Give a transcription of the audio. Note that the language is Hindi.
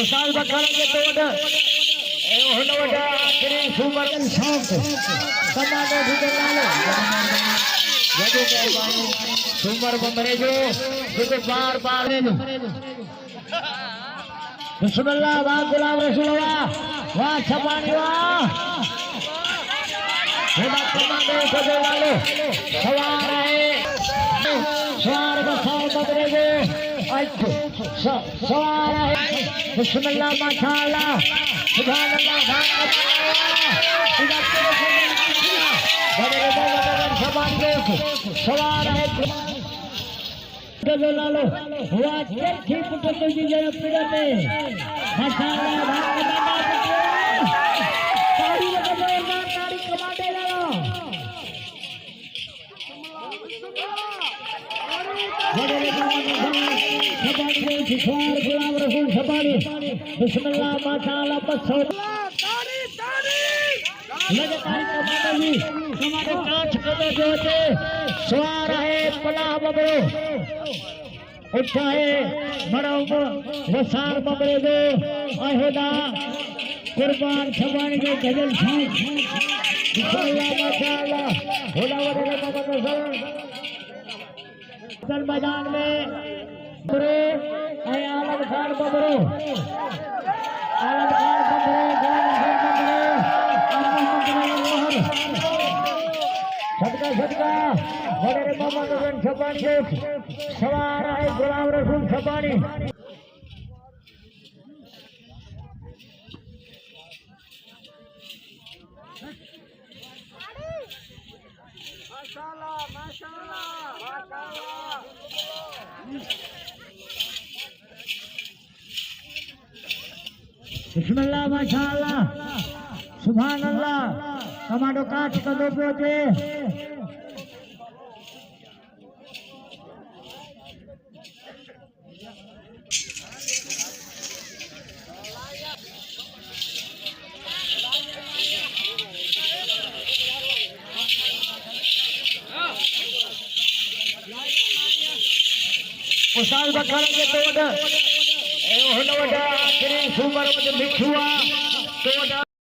उसाल बकरा के तोड़ ए होना वटा आखिरी सुपर शॉट समाने भीतर डालो जदू मेहरबानी सुपर बमरे जो बार बार ले लो बिस्मिल्लाह वाह गुलाम रसूलुल्लाह वाह छपानी वाह हेदा समाने भीतर डालो सवार है सवार का साथ बमरे जो सवार है बिस्मिल्लाह माशाअल्लाह सुभान अल्लाह सवार है लालो हुआ ठीक पुत्र जी जरा पीड़ा में माशाअल्लाह ताड़ी लगा ताड़ी कमा दे लालो गुलाम रसूल छपानी बिस्मिल्लाह माशाअल्लाह बस हमारे कांच कदे जो थे सवार है पनाह बबरो उठा है बड़ा वसार बबरे दो अहदा कुर्बान छपानी के गजल माशाअल्लाह होला वडे मैदान में बबरो आलम खान बबरो सदका बड़े मोहम्मद छपानी के सवार है गुलाम रसूल छपानी माशाअल्लाह माशाअल्लाह माशाअल्लाह बिस्मिल्लाह माशाअल्लाह सुभान अल्लाह टमाटो काट का दो पोते उसाल बकरा के तोड़ ए होना वटा आखिरी सुपर में लिखुआ तोड़